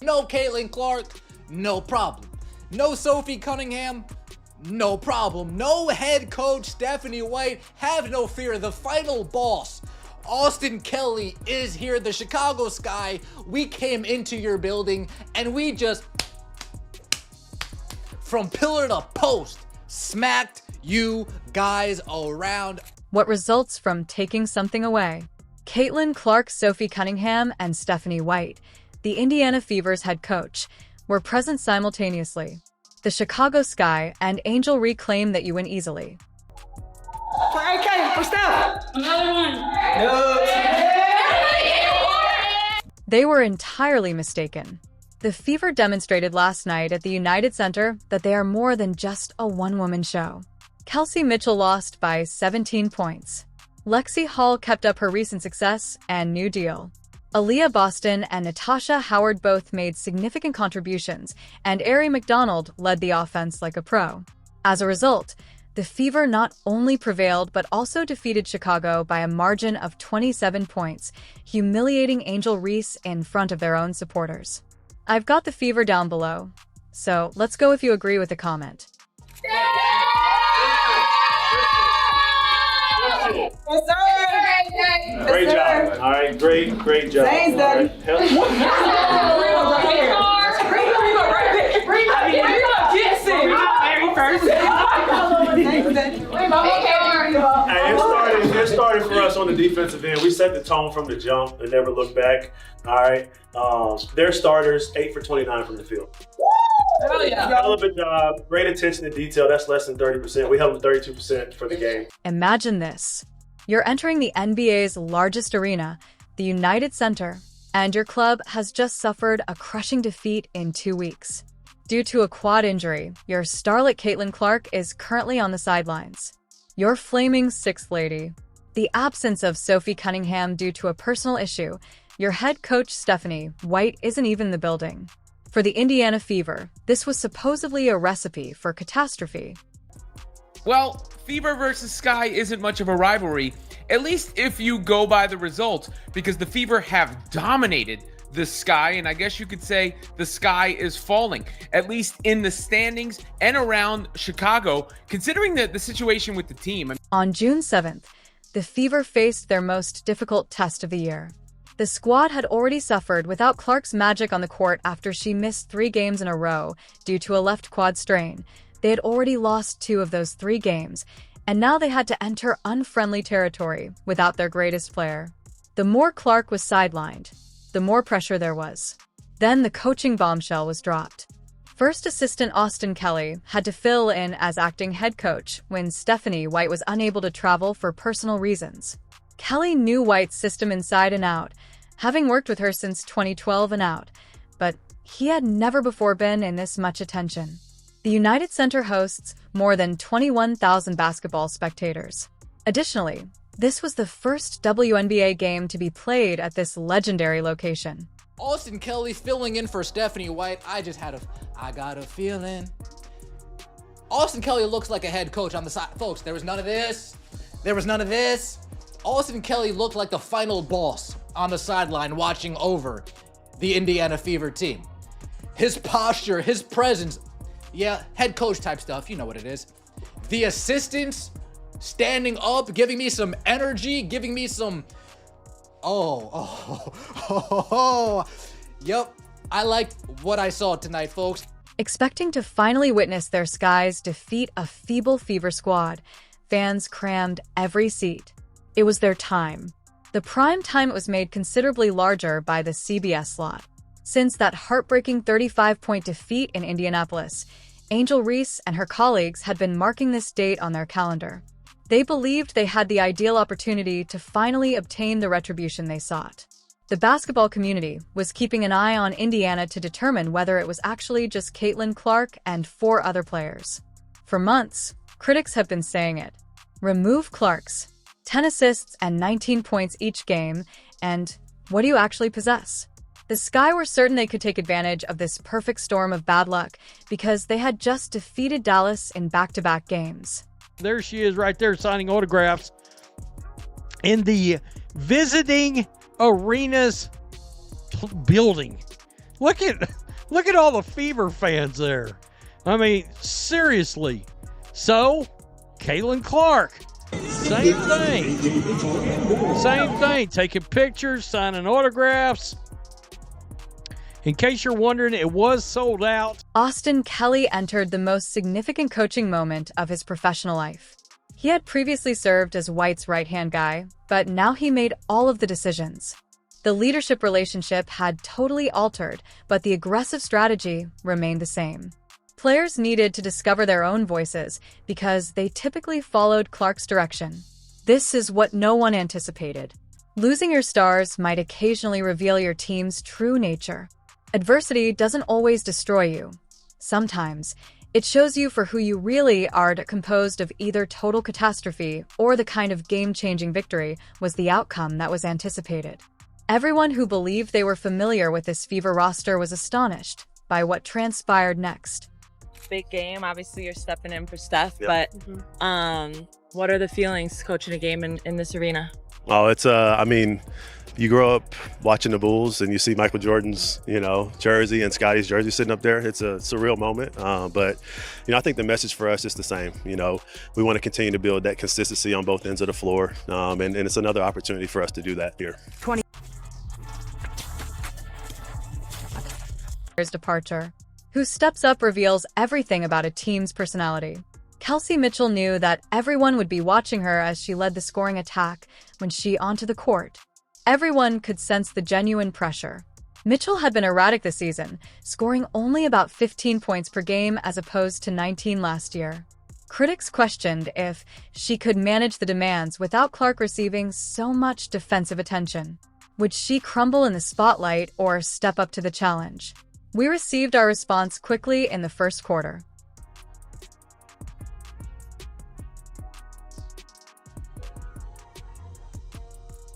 No Caitlin Clark, no problem. No Sophie Cunningham, no problem. No head coach Stephanie White, have no fear. The final boss, Austin Kelly, is here. The Chicago Sky, we came into your building and we just, from pillar to post, smacked you guys around. What results from taking something away? Caitlin Clark, Sophie Cunningham, and Stephanie White, the Indiana Fever's head coach, were present simultaneously. The Chicago Sky and Angel Reese claim that you win easily. For AK, for Steph! Another one! No! They were entirely mistaken. The Fever demonstrated last night at the United Center that they are more than just a one-woman show. Kelsey Mitchell lost by 17 points. Lexie Hall kept up her recent success and new deal. Aaliyah Boston and Natasha Howard both made significant contributions, and McDonald led the offense like a pro. As a result, the Fever not only prevailed but also defeated Chicago by a margin of 27 points, humiliating Angel Reese in front of their own supporters. I've got the Fever down below, so let's go if you agree with the comment. Yes, sir! Great job. All right, great job. Thanks, Daddy. It started for us on the defensive end. We set the tone from the jump and never looked back. All right. Their starters, 8 for 29 from the field. Hell yeah. Hell of a job. Great attention to detail. That's less than 30%. We held them 32% for the game. Imagine this. You're entering the NBA's largest arena, the United Center, and your club has just suffered a crushing defeat in 2 weeks. Due to a quad injury, your starlet Caitlin Clark is currently on the sidelines. Your flaming sixth lady. The absence of Sophie Cunningham due to a personal issue. Your head coach Stephanie White isn't even in the building. For the Indiana Fever, this was supposedly a recipe for catastrophe. Well, Fever versus Sky isn't much of a rivalry, at least if you go by the results, because the Fever have dominated the Sky, and I guess you could say the Sky is falling, at least in the standings and around Chicago, considering the situation with the team. On June 7th, the Fever faced their most difficult test of the year. The squad had already suffered without Clark's magic on the court after she missed 3 games in a row due to a left quad strain. They had already lost 2 of those 3 games, and now they had to enter unfriendly territory without their greatest player. The more Clark was sidelined, the more pressure there was. Then the coaching bombshell was dropped. First assistant Austin Kelly had to fill in as acting head coach when Stephanie White was unable to travel for personal reasons. Kelly knew White's system inside and out, having worked with her since 2012 and out, but he had never before been in this much attention. The United Center hosts more than 21,000 basketball spectators. Additionally, this was the first WNBA game to be played at this legendary location. Austin Kelly filling in for Stephanie White. I got a feeling. Austin Kelly looks like a head coach on the side. Folks, there was none of this. Austin Kelly looked like the final boss on the sideline watching over the Indiana Fever team. His posture, his presence, yeah, head coach type stuff, you know what it is. The assistants standing up, giving me some energy, giving me some, yep, I liked what I saw tonight, folks. Expecting to finally witness their Skies defeat a feeble Fever squad, fans crammed every seat. It was their time. The prime time was made considerably larger by the CBS slot. Since that heartbreaking 35-point defeat in Indianapolis, Angel Reese and her colleagues had been marking this date on their calendar. They believed they had the ideal opportunity to finally obtain the retribution they sought. The basketball community was keeping an eye on Indiana to determine whether it was actually just Caitlin Clark and 4 other players. For months, critics have been saying it. Remove Clark's 10 assists and 19 points each game, and what do you actually possess? The Sky were certain they could take advantage of this perfect storm of bad luck because they had just defeated Dallas in back-to-back games. There she is right there signing autographs in the visiting arenas building. Look at all the Fever fans there. I mean, seriously. So, Caitlin Clark, same thing. Taking pictures, signing autographs. In case you're wondering, it was sold out. Austin Kelly entered the most significant coaching moment of his professional life. He had previously served as White's right-hand guy, but now he made all of the decisions. The leadership relationship had totally altered, but the aggressive strategy remained the same. Players needed to discover their own voices because they typically followed Clark's direction. This is what no one anticipated. Losing your stars might occasionally reveal your team's true nature. Adversity doesn't always destroy you. Sometimes, it shows you for who you really are, composed of either total catastrophe or the kind of game-changing victory was the outcome that was anticipated. Everyone who believed they were familiar with this Fever roster was astonished by what transpired next. Big game, obviously you're stepping in for Steph, but what are the feelings coaching a game in this arena? Oh, it's I mean, you grow up watching the Bulls and you see Michael Jordan's, jersey and Scotty's jersey sitting up there. It's a surreal moment. But, I think the message for us is the same. We want to continue to build that consistency on both ends of the floor. And it's another opportunity for us to do that here. Departure. Who steps up reveals everything about a team's personality. Kelsey Mitchell knew that everyone would be watching her as she led the scoring attack when she onto the court. Everyone could sense the genuine pressure. Mitchell had been erratic this season, scoring only about 15 points per game as opposed to 19 last year. Critics questioned if she could manage the demands without Clark receiving so much defensive attention. Would she crumble in the spotlight or step up to the challenge? We received our response quickly in the first quarter.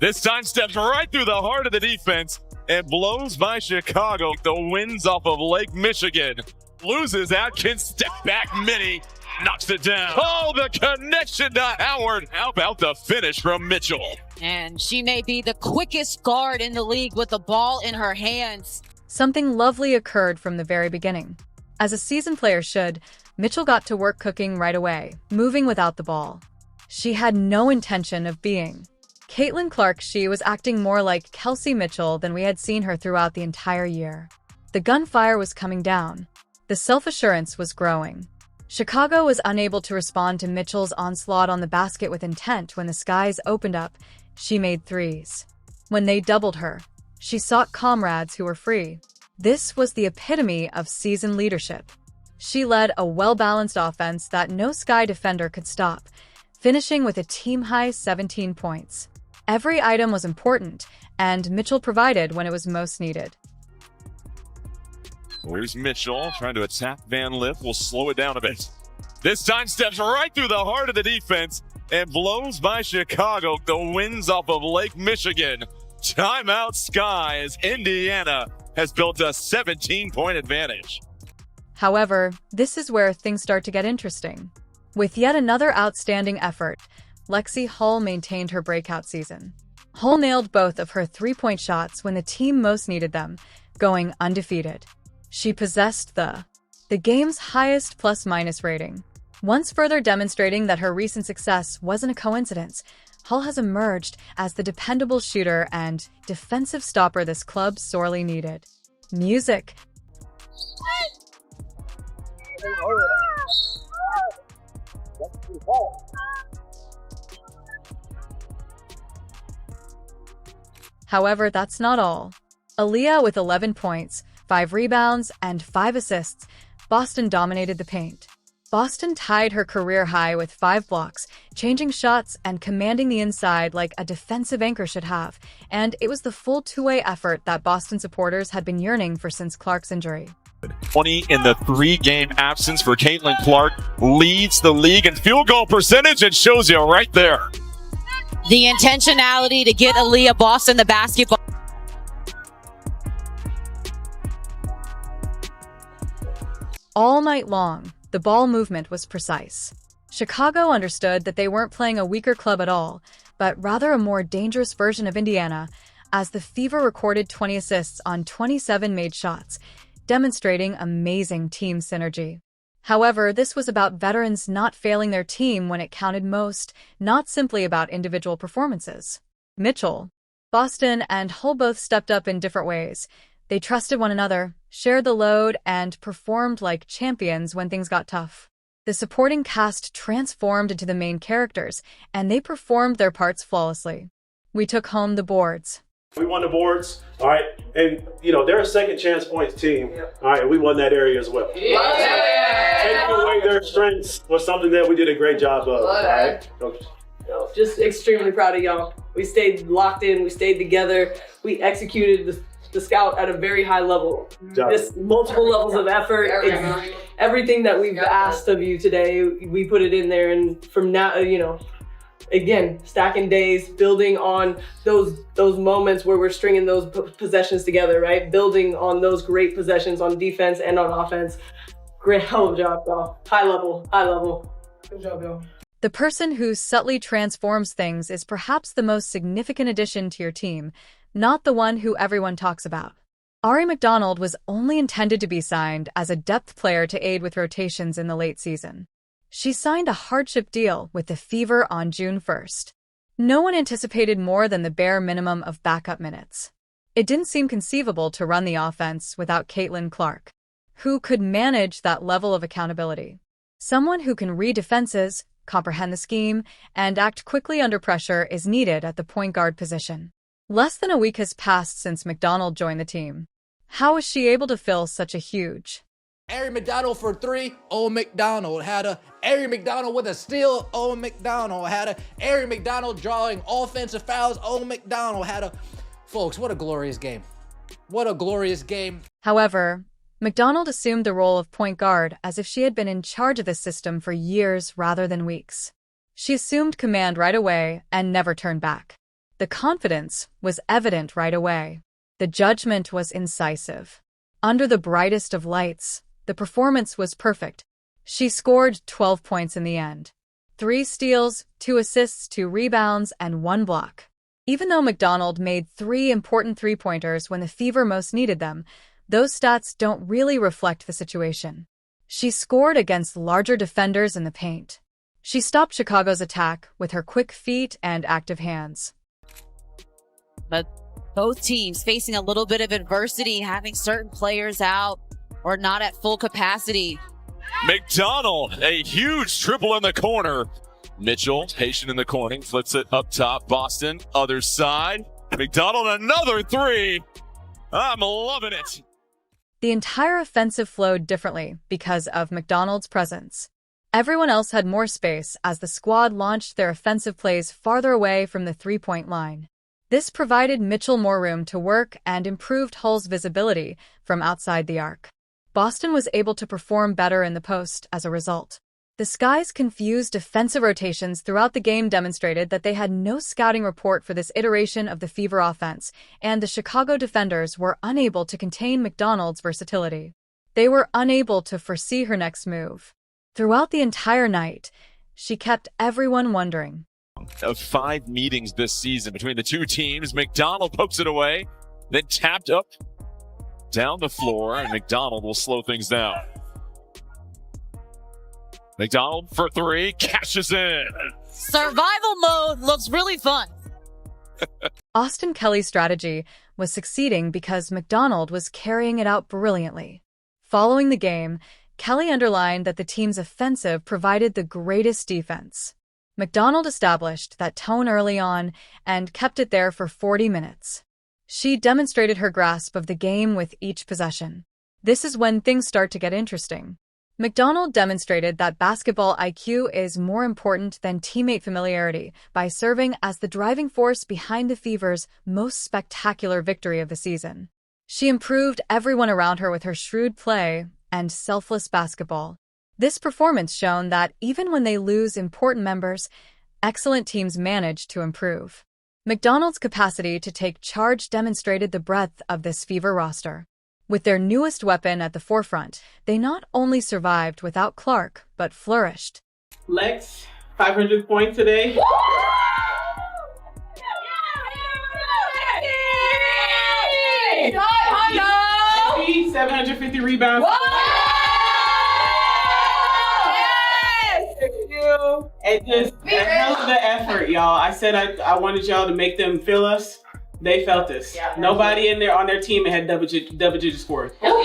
This time steps right through the heart of the defense and blows by Chicago. The wins off of Lake Michigan. Loses Atkins, step back mini, knocks it down. Oh, the connection to Howard. How about the finish from Mitchell? And she may be the quickest guard in the league with the ball in her hands. Something lovely occurred from the very beginning. As a seasoned player should, Mitchell got to work cooking right away, moving without the ball. She had no intention of being Caitlin Clark. She was acting more like Kelsey Mitchell than we had seen her throughout the entire year. The gunfire was coming down. The self-assurance was growing. Chicago was unable to respond to Mitchell's onslaught on the basket with intent. When the skies opened up, she made threes. When they doubled her, she sought comrades who were free. This was the epitome of seasoned leadership. She led a well-balanced offense that no Sky defender could stop, finishing with a team-high 17 points. Every item was important, and Mitchell provided when it was most needed. Here's Mitchell trying to attack Van Lith. We'll slow it down a bit. This time steps right through the heart of the defense and blows by Chicago. The wins off of Lake Michigan. Timeout Sky as Indiana has built a 17-point advantage. However, this is where things start to get interesting. With yet another outstanding effort, Lexie Hull maintained her breakout season. Hull nailed both of her three-point shots when the team most needed them, going undefeated. She possessed the game's highest plus-minus rating. Once further demonstrating that her recent success wasn't a coincidence, Hull has emerged as the dependable shooter and defensive stopper this club sorely needed. Music. However, that's not all. Aaliyah with 11 points, 5 rebounds, and 5 assists, Boston dominated the paint. Boston tied her career high with 5 blocks, changing shots and commanding the inside like a defensive anchor should have, and it was the full two-way effort that Boston supporters had been yearning for since Clark's injury. 20 in the 3-game absence for Caitlin Clark, leads the league in field goal percentage and shows you right there. The intentionality to get Aaliyah Boston the basketball. All night long, the ball movement was precise. Chicago understood that they weren't playing a weaker club at all, but rather a more dangerous version of Indiana, as the Fever recorded 20 assists on 27 made shots, demonstrating amazing team synergy. However, this was about veterans not failing their team when it counted most, not simply about individual performances. Mitchell, Boston, and Hull both stepped up in different ways. They trusted one another, shared the load, and performed like champions when things got tough. The supporting cast transformed into the main characters, and they performed their parts flawlessly. We took home the boards. We won the boards, all right, and they're a second chance points team, all right, and we won that area as well. Taking away their strengths was something that we did a great job of, all right? Just extremely proud of y'all. We stayed locked in, we stayed together, we executed the scout at a very high level. Just multiple levels of effort. It's everything that we've asked of you today, we put it in there, and from now, again, stacking days, building on those moments where we're stringing those possessions together, right? Building on those great possessions on defense and on offense. Great, hell of a job, y'all. High level. Good job, y'all. The person who subtly transforms things is perhaps the most significant addition to your team, not the one who everyone talks about. McDonald was only intended to be signed as a depth player to aid with rotations in the late season. She signed a hardship deal with the Fever on June 1st. No one anticipated more than the bare minimum of backup minutes. It didn't seem conceivable to run the offense without Caitlin Clark, who could manage that level of accountability. Someone who can read defenses, comprehend the scheme, and act quickly under pressure is needed at the point guard position. Less than a week has passed since McDonald joined the team. How was she able to fill such a huge... McDonald for three. McDonald had a McDonald with a steal. McDonald had a McDonald drawing offensive fouls. McDonald had a... Folks, what a glorious game. What a glorious game. However, McDonald assumed the role of point guard as if she had been in charge of the system for years rather than weeks. She assumed command right away and never turned back. The confidence was evident right away. The judgment was incisive. Under the brightest of lights, the performance was perfect. She scored 12 points in the end. 3 steals, 2 assists, 2 rebounds, and 1 block. Even though McDonald made 3 important three-pointers when the Fever most needed them, those stats don't really reflect the situation. She scored against larger defenders in the paint. She stopped Chicago's attack with her quick feet and active hands. But both teams facing a little bit of adversity, having certain players out or not at full capacity. McDonald, a huge triple in the corner. Mitchell, patient in the corner, flips it up top. Boston, other side. McDonald, another 3. I'm loving it. The entire offensive flowed differently because of McDonald's presence. Everyone else had more space as the squad launched their offensive plays farther away from the three-point line. This provided Mitchell more room to work and improved Hull's visibility from outside the arc. Boston was able to perform better in the post as a result. The Sky's confused defensive rotations throughout the game demonstrated that they had no scouting report for this iteration of the Fever offense, and the Chicago defenders were unable to contain McDonald's versatility. They were unable to foresee her next move. Throughout the entire night, she kept everyone wondering. Of 5 meetings this season between the two teams, McDonald pokes it away, then tapped up down the floor, and McDonald will slow things down. McDonald for 3, cashes in. Survival mode looks really fun. Austin Kelly's strategy was succeeding because McDonald was carrying it out brilliantly. Following the game, Kelly underlined that the team's offensive provided the greatest defense. McDonald established that tone early on and kept it there for 40 minutes. She demonstrated her grasp of the game with each possession. This is when things start to get interesting. McDonald demonstrated that basketball IQ is more important than teammate familiarity by serving as the driving force behind the Fever's most spectacular victory of the season. She improved everyone around her with her shrewd play and selfless basketball. This performance shown that even when they lose important members, excellent teams manage to improve. McDonald's capacity to take charge demonstrated the breadth of this Fever roster. With their newest weapon at the forefront, they not only survived without Clark, but flourished. Lex, 500 points today. 750 rebounds. And just a hell of an effort, y'all. I said I wanted y'all to make them feel us. They felt us. Yeah, nobody in there on their team had double digit scores. That's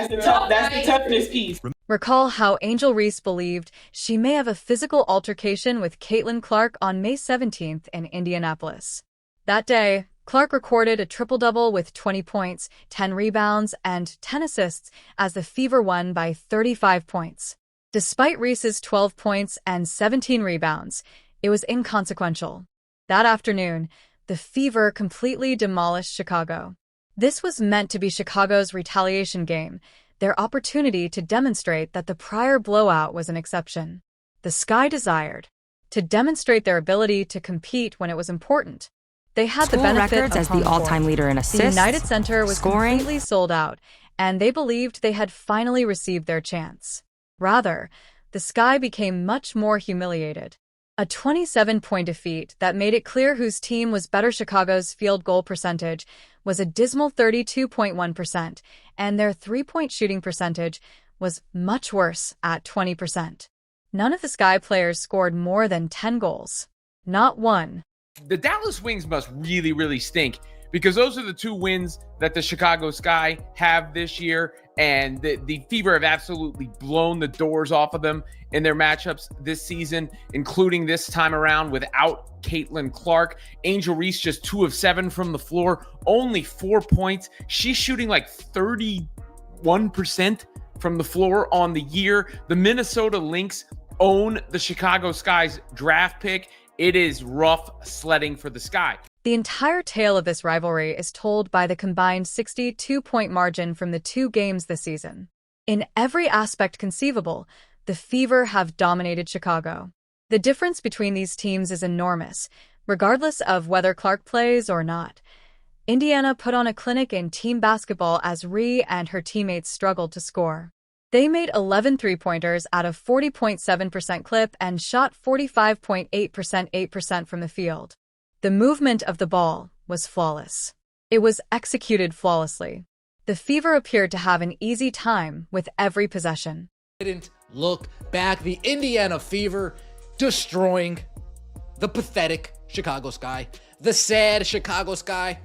the toughness piece. Recall how Angel Reese believed she may have a physical altercation with Caitlin Clark on May 17th in Indianapolis. That day, Clark recorded a triple-double with 20 points, 10 rebounds, and 10 assists as the Fever won by 35 points. Despite Reese's 12 points and 17 rebounds, it was inconsequential. That afternoon, the Fever completely demolished Chicago. This was meant to be Chicago's retaliation game, their opportunity to demonstrate that the prior blowout was an exception. The Sky desired to demonstrate their ability to compete when it was important. They had the benefit records as the all-time leader in assists. The United Center was scoring, completely sold out, and they believed they had finally received their chance. Rather, the Sky became much more humiliated. A 27-point defeat that made it clear whose team was better. Chicago's field goal percentage was a dismal 32.1%, and their three-point shooting percentage was much worse at 20%. None of the Sky players scored more than 10 goals. Not one. The Dallas Wings must really, really stink, because those are the two wins that the Chicago Sky have this year, and the Fever have absolutely blown the doors off of them in their matchups this season, including this time around without Caitlin Clark. Angel Reese just 2 of 7 from the floor, only 4 points. She's shooting like 31% from the floor on the year. The Minnesota Lynx own the Chicago Sky's draft pick. It is rough sledding for the Sky. The entire tale of this rivalry is told by the combined 62-point margin from the two games this season. In every aspect conceivable, the Fever have dominated Chicago. The difference between these teams is enormous, regardless of whether Clark plays or not. Indiana put on a clinic in team basketball as Rhee and her teammates struggled to score. They made 11 three-pointers at a 40.7% clip and shot 45.8% 8% from the field. The movement of the ball was flawless. It was executed flawlessly. The Fever appeared to have an easy time with every possession. Didn't look back. The Indiana Fever destroying the pathetic Chicago Sky, the sad Chicago Sky,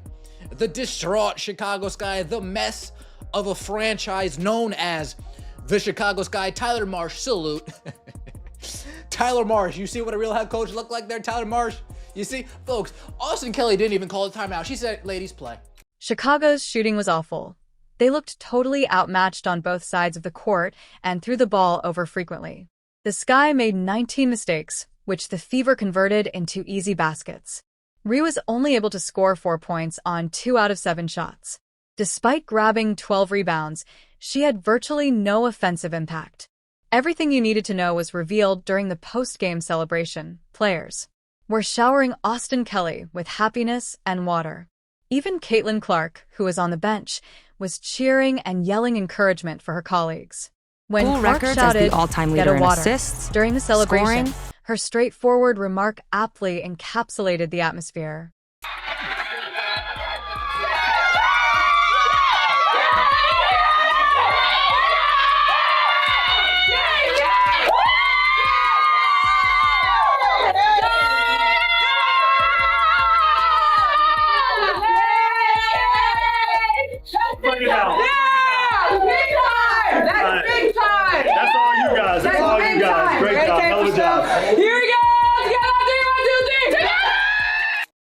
the distraught Chicago Sky, the mess of a franchise known as the Chicago Sky. Tyler Marsh, salute. Tyler Marsh, you see what a real head coach looked like there, Tyler Marsh? You see, folks, Austin Kelly didn't even call a timeout. She said, ladies, play. Chicago's shooting was awful. They looked totally outmatched on both sides of the court and threw the ball over frequently. The Sky made 19 mistakes, which the Fever converted into easy baskets. Rhee was only able to score 4 points on 2 out of 7 shots. Despite grabbing 12 rebounds, she had virtually no offensive impact. Everything you needed to know was revealed during the post-game celebration. Players were showering Austin Kelly with happiness and water. Even Caitlin Clark, who was on the bench, was cheering and yelling encouragement for her colleagues. When Clark shouted, "Get a water," during the celebration, her straightforward remark aptly encapsulated the atmosphere. That's all you guys. That's all you guys. Great job. Hell of a job. Here we go.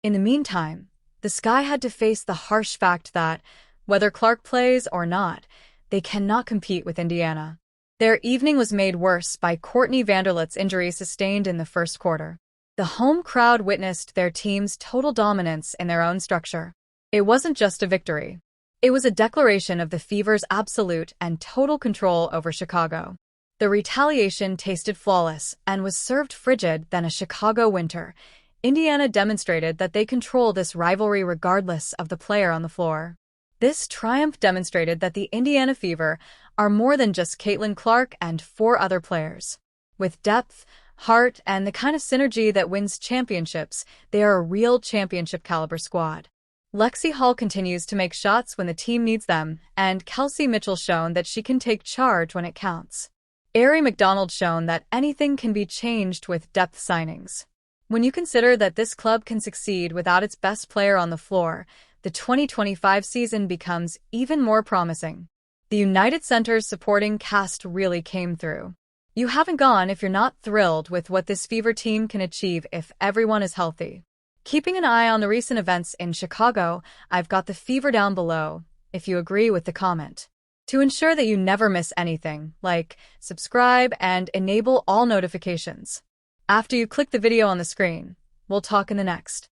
In the meantime, the Sky had to face the harsh fact that, whether Clark plays or not, they cannot compete with Indiana. Their evening was made worse by Courtney Vanderlet's injury sustained in the first quarter. The home crowd witnessed their team's total dominance in their own structure. It wasn't just a victory. It was a declaration of the Fever's absolute and total control over Chicago. The retaliation tasted flawless and was served frigid than a Chicago winter. Indiana demonstrated that they control this rivalry regardless of the player on the floor. This triumph demonstrated that the Indiana Fever are more than just Caitlin Clark and 4 other players. With depth, heart, and the kind of synergy that wins championships, they are a real championship-caliber squad. Lexie Hall continues to make shots when the team needs them, and Kelsey Mitchell shown that she can take charge when it counts. McDonald shown that anything can be changed with depth signings. When you consider that this club can succeed without its best player on the floor, the 2025 season becomes even more promising. The United Center's supporting cast really came through. You haven't gone if you're not thrilled with what this Fever team can achieve if everyone is healthy. Keeping an eye on the recent events in Chicago, I've got the Fever down below, if you agree with the comment. To ensure that you never miss anything, like, subscribe, and enable all notifications. After you click the video on the screen, we'll talk in the next.